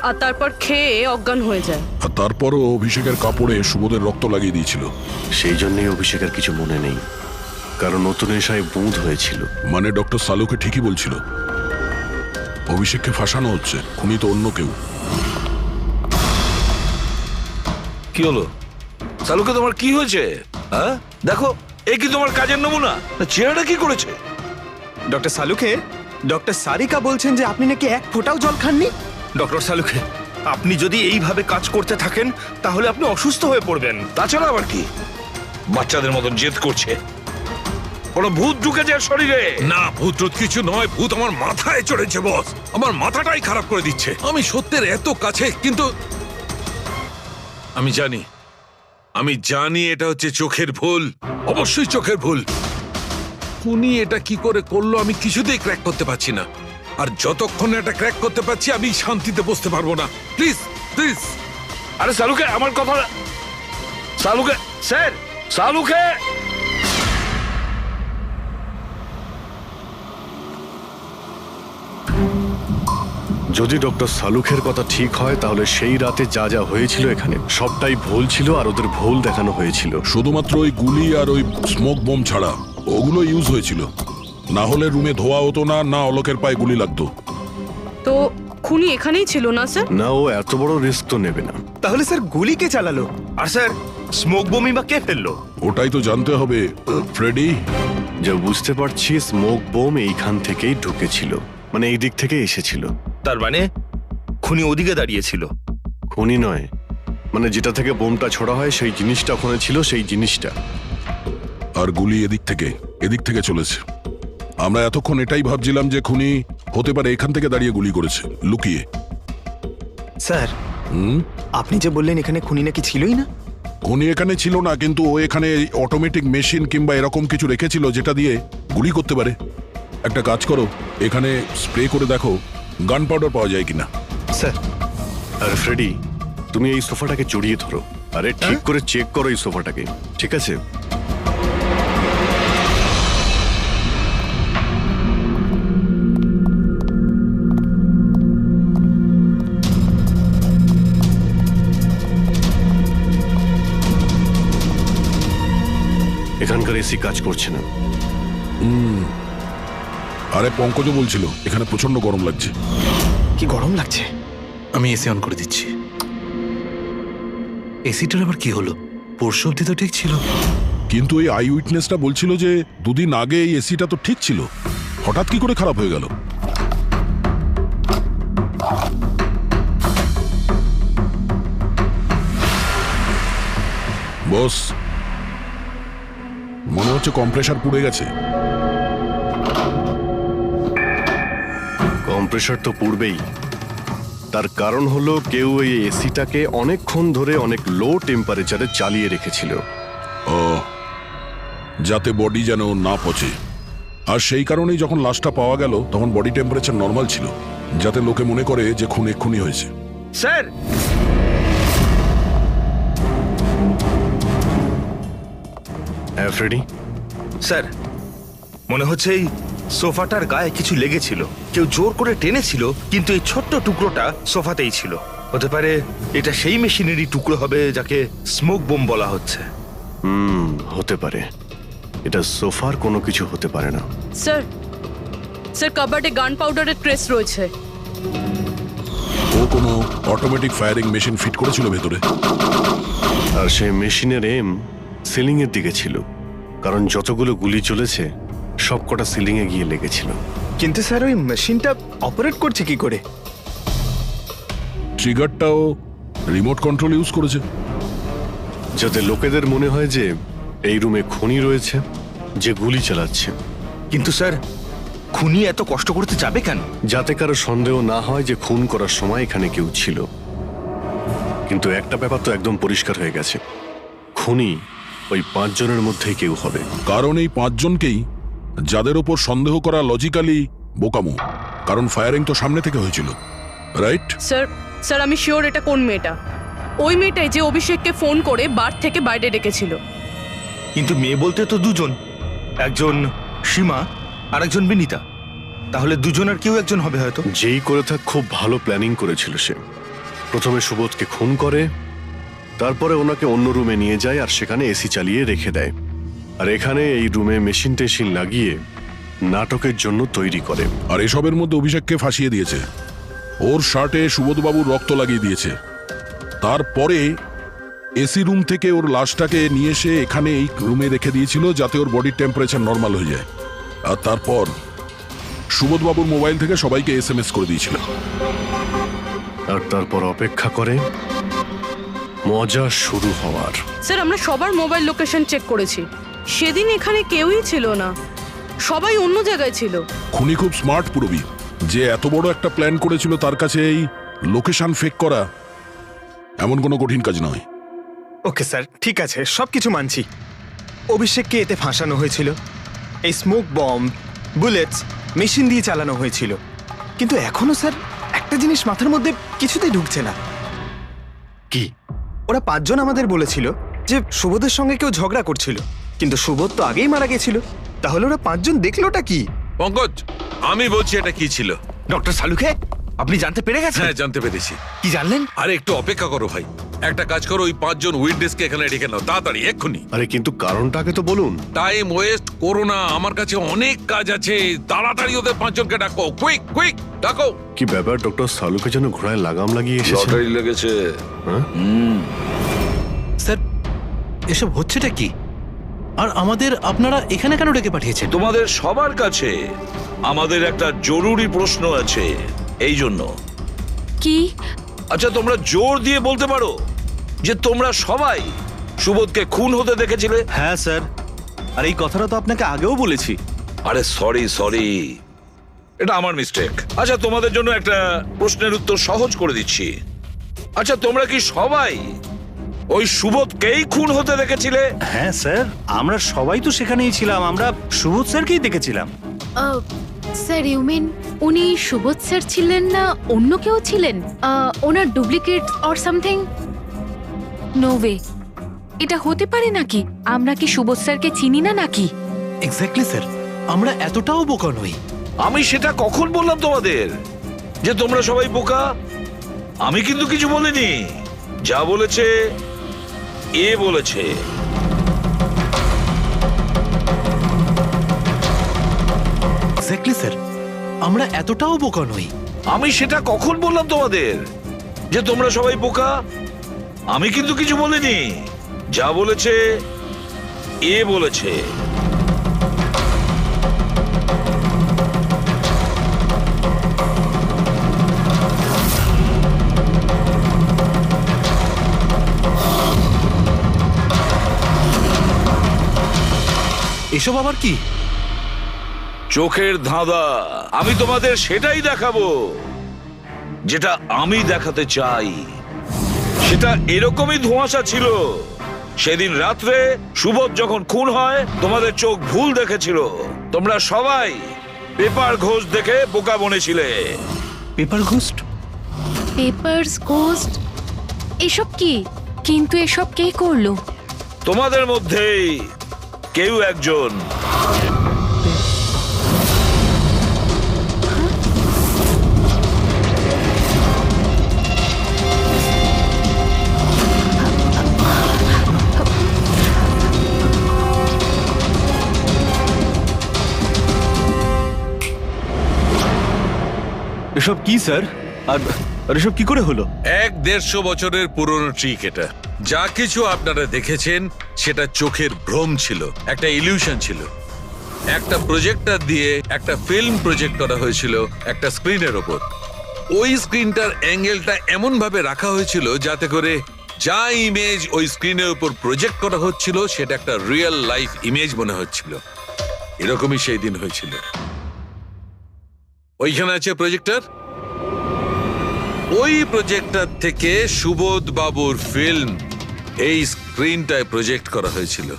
আর তারপর খেয়ে অজ্ঞান হয়ে যায়। আর তারপরও অভিষেকের কাপড়ে সুবোধের রক্ত লাগিয়ে দিয়েছিল। সেই জন্যই অভিষেকের কিছু মনে নেই, কারণ নতুন নেশায় বুঁদ হয়েছিল। মানে ডক্টর সালুকে ঠিকই বলছিল, অভিষেককে ফাঁসানো হচ্ছে, খুনি তো অন্য কেউ। কি হলো সালুকে, তোমার কি হয়েছে? হ্যাঁ দেখো, এ কি তোমার কাজের নমুনা? চেহারাটা কি করেছে? ডক্টর সালুকে, ডক্টর সারিকা বলছেন যে আপনি নাকি এক ফোঁটাও জল খাননি। ডক্টর সালুকে, আপনি যদি এইভাবে কাজ করতে থাকেন তাহলে আপনি অসুস্থ হয়ে পড়বেন। তাছাড়া আবার কি বাচ্চাদের মতন জেদ করছে? কোনো ভূত ঢুকেছে শরীরে? না, ভূত টুত কিছু নয়, ভূত আমার মাথায় চড়েছে বস, আমার মাথাটাই খারাপ করে দিচ্ছে। আমি সত্যের এত কাছে, কিন্তু আমি জানি এটা হচ্ছে চোখের ভুল, অবশ্যই চোখের ভুল। উনি এটা কি করে করলো আমি কিছুতেই ক্র্যাক করতে পারছি না, আর যতক্ষণ এটা ক্র্যাক করতে পারছি আমি শান্তিতে বসতে পারবো না। Please please. আরে সালুকে, আমার কথা। সালুকে স্যার, সালুকে। যদি ডক্টর সালুখের কথা ঠিক হয়, তাহলে সেই রাতে যা যা হয়েছিল এখানে সবটাই ভুল ছিল, আর ওদের ভুল দেখানো হয়েছিল। শুধুমাত্র ওই গুলি আর ওই স্মোক বোম ছাড়া ওগুলো ইউজ হয়েছিল, না হলে রুমে ধোয়া হতো না, না অলোকের পায়ে গুলি লাগতো। তো খুনি এখানেই ছিল না স্যার? না, ও এত বড় রিস্ক তো নেবে না। তাহলে স্যার গুলি কে চালালো? আর স্যার স্মোক বোমই বা কে ফেললো? ওটাই তো জানতে হবে ফ্রেডি। যা বুঝতে পারছি, স্মোক বোম এইখান থেকেই ঢুকেছিল, মানে এই দিক থেকে এসেছিল। তার মানে খুনি ওদিকে দাঁড়িয়েছিল? খুনি নয়, মানে যেটা থেকে বোমটা ছোড়া হয় সেই জিনিসটা ওখানে ছিল, সেই জিনিসটা। আর গুলি এদিক থেকে চলেছে। আমরা এতক্ষণ এটাই ভাবছিলাম যে খুনি হতে পারে এখান থেকে দাঁড়িয়ে গুলি করেছে, লুকিয়ে। স্যার, আপনি যে বললেন এখানে খুনি নাকি ছিলই না? খুনি এখানে ছিল না, কিন্তু ও এখানে অটোমেটিক মেশিন কিংবা এরকম কিছু রেখেছিল যেটা দিয়ে গুলি করতে পারে। একটা কাজ করো, এখানে স্প্রে করে দেখো গান পাউডার পাওয়া যায় কিনা। স্যার, আর ফ্রেডি, তুমি এই সোফাটাকে জড়িয়ে ধরো, আরে ঠিক করে চেক করো এই সোফাটাকে, ঠিক আছে? এখানকার এসি কাজ করছে না। আরে পঙ্কজ বলছিল এখানে প্রচন্ড গরম লাগছে। কি গরম লাগছে? আমি এসি অন করে দিচ্ছি। এসিটার আবার কি হলো? পরশু অব্দি তো ঠিক ছিল। কিন্তু এই আই উইটনেসটা বলছিল যে দুদিন আগে এই এসিটা তো ঠিক ছিল, হঠাৎ কি করে খারাপ হয়ে গেল? বস, মনে হচ্ছে কম্প্রেসার পুড়ে গেছে। কম্প্রেসার তো পুড়বেই, তার কারণ হলো কেউ এই এসিটাকে অনেকক্ষণ ধরে অনেক লো টেম্পারেচারে চালিয়ে রেখেছিল। ও, যাতে বডি যেন না পচে। আর সেই কারণেই যখন লাশটা পাওয়া গেল তখন বডি টেম্পারেচার নর্মাল ছিল, যাতে লোকে মনে করে যে খুন এক্ষুনি হয়েছে। স্যার, হ্যাঁ ফ্রেডি, স্যার মনে হচ্ছে এই সোফাটার গায়ে কিছু লেগেছিল, কেউ জোর করে টেনেছিল, কিন্তু এই ছোট্ট টুকরোটা সোফাতেই ছিল। হতে পারে এটা সেই মেশিনেরই টুকরো হবে যাকে স্মোক বোম বলা হচ্ছে। হতে পারে। এটা সোফার কোনো কিছু হতে পারে না। স্যার স্যার কাবার্ডে গান পাউডারের ট্রেস রয়েছে। ও কোনো অটোমেটিক ফায়ারিং মেশিন ফিট করেছিল ভেতরে, আর সেই মেশিনের এম সিলিং এর দিকে ছিল, কারণ যতগুলো গুলি চলেছে সবকটা সিলিং এ গিয়ে লেগেছিল। কিন্তু স্যার ওই মেশিনটা অপারেট করছে কি করে? ট্রিগারটাও রিমোট কন্ট্রোল ইউজ করেছে, যাতে লোকেদের মনে হয় যে এই রুমে খুনি রয়েছে যে গুলি চালাচ্ছে। কিন্তু স্যার খুনি এত কষ্ট করতে যাবে কেন? যাতে কারো সন্দেহ না হয় যে খুন করার সময় এখানে কেউ ছিল। কিন্তু একটা ব্যাপার তো একদম পরিষ্কার হয়ে গেছে, খুনি ওই 5 জনের মধ্যেই কেউ হবে। কারণ এই 5 জনকেই যাদের ওপর সন্দেহ করা লজিক্যালি বোকামো, কারণ ফায়ারিং তো সামনে থেকে হয়েছিল, রাইট? স্যার স্যার আমি শিওর এটা কোন মেয়েটা, ওই মেয়েটাই যে অভিষেককে ফোন করে বার থেকে বাইরে ডেকেছিল। কিন্তু মেয়ে বলতে তো দুজন, একজন সীমা আর একজন বিনীতা। তাহলে দুজনের কেউ একজন হবে হয়তো। যেই করে থাক খুব ভালো প্ল্যানিং করেছিল সে। প্রথমে সুবোধকে খুন করে, তারপরে ওনাকে অন্য রুমে নিয়ে যায় আর সেখানে এসি চালিয়ে রেখে দেয়, আর এখানে এই রুমে মেশিন টেশিন লাগিয়ে নাটকের জন্য তৈরি করে। আর এসবের মধ্যে অভিষেককে ফাঁসিয়ে দিয়েছে, ওর শার্টে সুবোধবাবুর রক্ত লাগিয়ে দিয়েছে। তারপরে এসি রুম থেকে ওর লাশটাকে নিয়ে এসে এখানে এই রুমে রেখে দিয়েছিল যাতে ওর বডির টেম্পারেচার নর্মাল হয়ে যায়। আর তারপর সুবোধবাবুর মোবাইল থেকে সবাইকে SMS করে দিয়েছিল। আর তারপর অপেক্ষা করে মজা শুরু হওয়ার। স্যার আমরা সবার মোবাইল লোকেশন চেক করেছি, সেদিন এখানে কেউই ছিল না, সবাই অন্য জায়গায় ছিল। খুনি খুব স্মার্ট পুরবি, যে এত বড় একটা প্ল্যান করেছিল তার কাছে এই লোকেশন ফেক করা এমন কোনো কঠিন কাজ নয়। ওকে স্যার, ঠিক আছে, সবকিছু মানছি। অভিষেককে এতে ফাঁসানো হয়েছিল, এই স্মোক বম, বুলেটস মেশিন দিয়ে চালানো হয়েছিল। কিন্তু এখনো স্যার একটা জিনিস মাথার মধ্যে কিছুতেই ঢুকছে না। কি? ওরা 5 জন আমাদের বলেছিল যে সুবোধের সঙ্গে কেউ ঝগড়া করছিল, কিন্তু সুবোধ তো আগেই মারা গেছিল। তাহলে ওরা 5 জন দেখলোটা কি? পঙ্কজ, আমি বলছি এটা কি ছিল। ডক্টর সালুকে আপনি জানতে পেরে গেছেন? হ্যাঁ, জানতে পেরেছি। কি জানলেন? আরে একটু অপেক্ষা করো ভাই, একটা কাজ করো, ওই 5 জন উইটনেসকে এখানে ডেকে নাও তাড়াতাড়ি, এক্ষুনি। আরে কিন্তু কারণটাকে তো বলুন। টাইম ওয়েস্ট করো না, আমার কাছে অনেক কাজ আছে। তাড়াতাড়ি ওদের 5 জনকে ডাকো, কুইক কুইক ডাকো। কি ব্যাপার, ডক্টর সালুকে যেন ঘোড়ায় লাগাম লাগিয়ে এসেছে। লটারি লেগেছে। স্যার এসব হচ্ছেটা কি? আর আমাদের আপনারা এখানে কেন ডেকে পাঠিয়েছেন? তোমাদের সবার কাছে আমাদের একটা জরুরি প্রশ্ন আছে, এই জন্য। কি? আচ্ছা তোমরা জোর দিয়ে বলতে পারো যে তোমরা সবাই সুবোধকে খুন হতে দেখেছিলে? হ্যাঁ স্যার, আর এই কথাটা তো আপনাকে আগেও বলেছি। আরে সরি, এটা আমার মিস্টেক। আচ্ছা তোমাদের জন্য একটা প্রশ্নের উত্তর সহজ করে দিচ্ছি। আচ্ছা তোমরা কি সবাই ওই সুবোধকেই খুন হতে দেখেছিলে? হ্যাঁ স্যার, আমরা সবাই তো সেখানেই ছিলাম, আমরা সুবোধ স্যারকেই দেখেছিলাম। স্যার ইউ মিন উনি সুবোধ স্যার ছিলেন না অন্য কেউ ছিলেন? ওনার duplicate or something? No way, এটা হতে পারে নাকি? আমরা কি সুবোধ স্যারকে চিনি না নাকি? এক্স্যাক্টলি স্যার, আমরা এতটাও বোকা নই। আমি সেটা কখন বললাম তোমাদের যে তোমরা সবাই বোকা? আমি কিন্তু কিছু বলিনি, যা বলেছে এ বলেছে। এক্স্যাক্টলি স্যার, আমরা এতটাও বোকা নই। আমি সেটা কখন বললাম তোমাদের যে তোমরা সবাই বোকা? আমি কিন্তু কিছু বলিনি, যা বলেছে এ বলেছে। এসব আবার কি? চোখের ধাঁধা। আমি তোমাদের সেটাই দেখাবো যেটা আমি দেখাতে চাই। সেটা এরকমই ধোঁয়াশা ছিল। সেদিন রাত্রে সুবোধ যখন খুন হয় তোমাদের চোখ ভুল দেখেছিল। তোমরা সবাই পেপার ঘোষ দেখে বোকা বনেছিলে। Paper ghost? Papers ghost? এসব কি? কিন্তু এসব কে করলো? তোমাদের মধ্যেই কেউ একজন। এসব কি স্যার? আর এসব কি করে হলো? 150 বছরের পুরনো ট্রিক এটা। যা কিছু আপনারা দেখেছেন সেটা চোখের ভ্রম ছিল, একটা ইলিউশন ছিল। একটা প্রজেক্টর দিয়ে একটা ফিল্ম প্রজেক্ট করা হয়েছিল একটা স্ক্রিনের ওপর। ওই স্ক্রিনটার অ্যাঙ্গেলটা এমন ভাবে রাখা হয়েছিল যাতে করে যা ইমেজ ওই স্ক্রিনের উপর প্রজেক্ট করা হচ্ছিল সেটা একটা রিয়েল লাইফ ইমেজ মনে হচ্ছিল। এরকমই সেই দিন হয়েছিল। ওইখানে আছে প্রজেক্টর। ওই প্রজেক্টর থেকে সুবোধ বাবুর ফিল্ম এই স্ক্রিনটায় প্রজেক্ট করা হয়েছিল,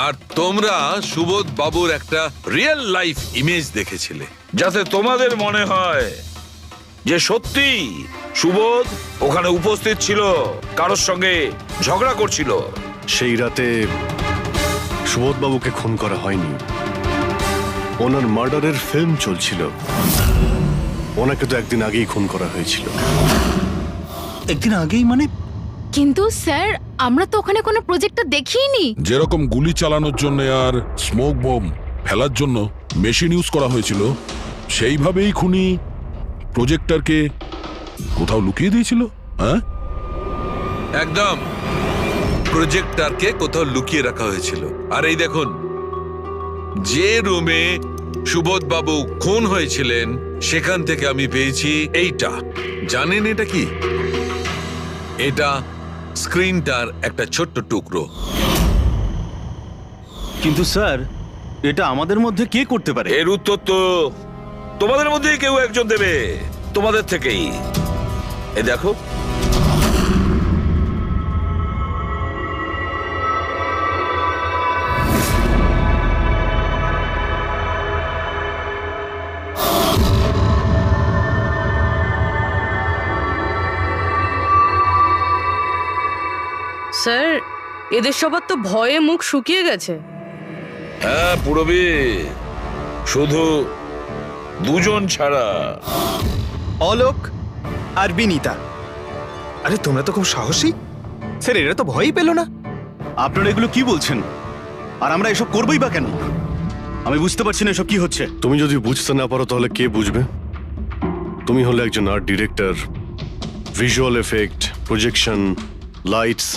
আর তোমরা সুবোধ বাবুর একটা রিয়েল লাইফ ইমেজ দেখেছিলে। যাতে তোমাদের মনে হয় যে সত্যি সুবোধ ওখানে উপস্থিত ছিল, কারোর সঙ্গে ঝগড়া করছিল। সেই রাতে সুবোধবাবুকে খুন করা হয়নি, ওনার মার্ডারের ফিল্ম চলছিল। ওনাকে তো একদিন আগেই খুন করা হয়েছিল। একদিন আগেই মানে? কিন্তু স্যার আমরা তো ওখানে কোনো প্রজেক্টর দেখিনি। যেরকম গুলি চালানোর জন্য আর স্মোক বোম ফেলার জন্য মেশিন ইউজ করা হয়েছিল, সেইভাবেই খুনি প্রজেক্টরকে কোথাও লুকিয়ে দিয়েছিল। হ্যাঁ, একদম। প্রজেক্টরকে কোথাও লুকিয়ে রাখা হয়েছিল। আর এই দেখুন, যে রুমে সুবোধ বাবু খুন হয়েছিলেন সেখান থেকে আমি পেয়েছি এইটা। জানেন এটা কি? এটা স্ক্রিনটার একটা ছোট্ট টুকরো। কিন্তু স্যার এটা আমাদের মধ্যে কে করতে পারে? এর উত্তর তো তোমাদের মধ্যেই কেউ একজন দেবে, তোমাদের থেকেই। এ দেখো, স্যার এদের সবার তো ভয়ে মুখ শুকিয়ে গেছে। হ্যাঁ পুরবী, শুধু দুজন ছাড়া। অলোক আর বিনীতা। আরে তোমরা তো খুব সাহসী। স্যার এরা তো ভয়ই পেল না। আপনারা এগুলো কি বলছেন? আর আমরা এসব করবোই বা কেন? আমি বুঝতে পারছি না এসব কি হচ্ছে। তুমি যদি বুঝতে না পারো তাহলে কে বুঝবে? তুমি হলে একজন art director, visual effect, projection, lights,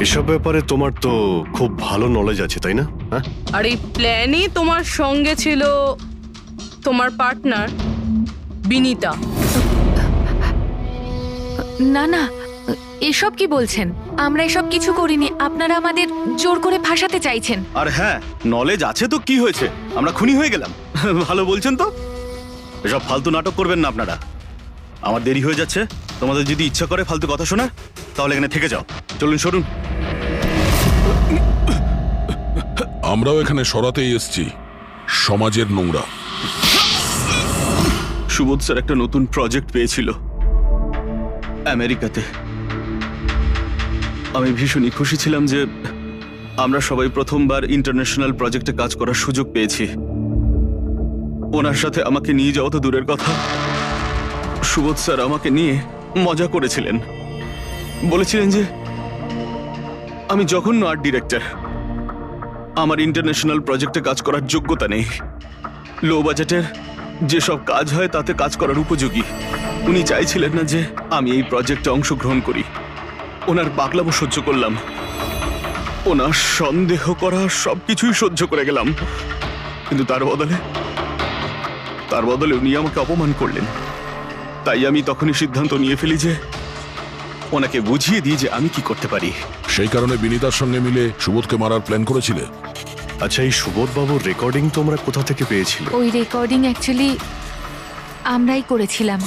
এসব ব্যাপারে তোমার তো খুব ভালো নলেজ আছে, তাই না? হ্যাঁ, আর এই প্ল্যানই তোমার সঙ্গে ছিল তোমার পার্টনার বিনীতা। না না, এসব কি বলছেন? আমরা এসব কিছু করিনি। আপনারা আমাদের জোর করে ফাঁসাতে চাইছেন। আর হ্যাঁ, নলেজ আছে তো কি হয়েছে? আমরা খুনি হয়ে গেলাম। ভালো বলছেন তো। এসব ফালতু নাটক করবেন না আপনারা। আমার দেরি হয়ে যাচ্ছে। তোমাদের যদি ইচ্ছা করে ফালতু কথা শোনার, তাহলে এখানে থেকে যাও। চলুন, সরুন। আমরাও এখানে সরাতেই এসছি সমাজের নোংরা। সুবোধ স্যার একটা নতুন প্রজেক্ট পেয়েছিল আমেরিকাতে। আমি ভীষণই খুশি ছিলাম যে আমরা সবাই প্রথমবার ইন্টারন্যাশনাল প্রজেক্টে কাজ করার সুযোগ পেয়েছি। ওনার সাথে আমাকে নিয়ে যাওয়া তো দূরের কথা, সুবোধ স্যার আমাকে নিয়ে মজা করেছিলেন। বলেছিলেন যে আমি জঘন্য আর্ট ডিরেক্টর, আমার ইন্টারন্যাশনাল প্রজেক্টে কাজ করার যোগ্যতা নেই, লো বাজেটের যেসব কাজ হয় তাতে কাজ করার উপযোগী। উনি চাইছিলেন না যে আমি এই প্রজেক্টে অংশগ্রহণ করি। ওনার পাগলামো সহ্য করলাম, ওনার সন্দেহ করা সবকিছুই সহ্য করে গেলাম। কিন্তু তার বদলে উনি আমাকে অপমান করলেন। তাই আমি তখনই সিদ্ধান্ত নিয়ে ফেলি যে ওনাকে বুঝিয়ে দিই যে আমি কি করতে পারি। সেই কারণে বিনীতার সঙ্গে মিলে সুবোধকে মারার প্ল্যান করেছিলে। আচ্ছা, এই সুবোধ বাবুর রেকর্ডিং তোমরা কোথা থেকে পেয়েছিলে? ওই রেকর্ডিং অ্যাকচুয়ালি আমরাই করেছিলাম।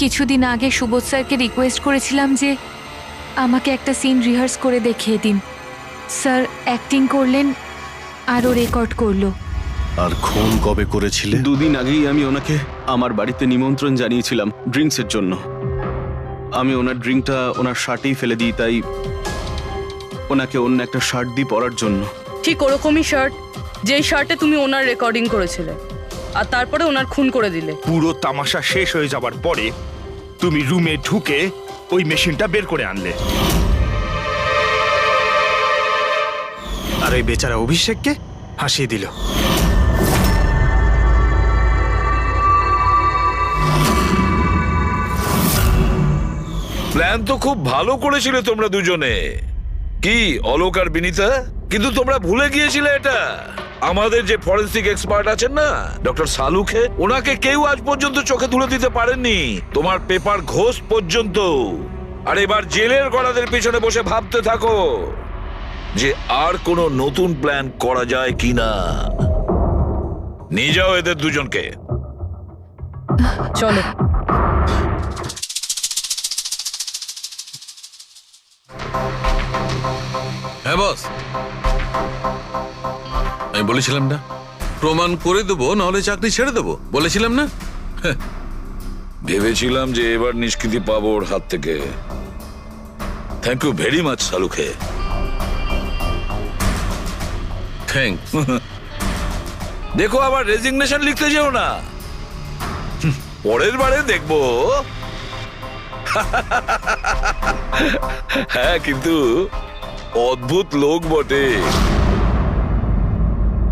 কিছুদিন আগে সুবোধ স্যারকে রিকোয়েস্ট করেছিলাম যে আমাকে একটা সিন রিহার্স করে দেখিয়ে দিন। স্যার অ্যাক্টিং করলেন আরও রেকর্ড করলো। আর খুন কবে করেছিলে? 2 দিন আগেই আমি ওনাকে আমার বাড়িতে নিমন্ত্রণ জানিয়েছিলাম ড্রিঙ্কসের জন্য। আমি ওনার ড্রিঙ্কটা ওনার শার্টেই ফেলে দিই, তাই ওনাকে অন্য একটা শার্ট দিয়ে পরার জন্য। ঠিক ওরকমই শার্ট, যেই শার্টে তুমি ওনার রেকর্ডিং করেছিলে আর তারপরে ওনার খুন করে দিলে। পুরো তামাশা শেষ হয়ে যাবার পরে তুমি রুমে ঢুকে ওই মেশিনটা বের করে আনলে। আর ওই বেচারা অভিষেককে ফাঁসিয়ে দিল। প্ল্যান তো খুব ভালো করেছিলে তোমরা দুজনে, কি অলোক আর বিনীতা, কিন্তু তোমরা ভুলে গিয়েছিলে এটা। আমাদের যে ফরেন্সিক এক্সপার্ট আছেন না, ডক্টর সালুখে, ওনাকে কেউ আজ পর্যন্ত চোখে তুলে দিতে পারেননি, তোমার পেপার ঘোষ পর্যন্ত। আর এবার জেলের গড়াদের পিছনে বসে ভাবতে থাকো যে আর কোনো নতুন প্ল্যান করা যায় কিনা। নিয়ে যাও এদের দুজনকে। চলো। হ্যাঁ বস, আমি বলেছিলাম না প্রমাণ করে দেবো, নাহলে চাকরি ছেড়ে দেবো, বলেছিলাম না? ভেবেছিলাম যে এবার নিষ্কৃতি পাবো ওর হাত থেকে। থ্যাংক ইউ ভেরি মাচ সালুখে। থ্যাংকস। দেখো আবার রেজিগনেশন লিখতে যেও না, পরের বারে দেখবো। হ্যাঁ, কিন্তু অদ্ভুত লোক বটে।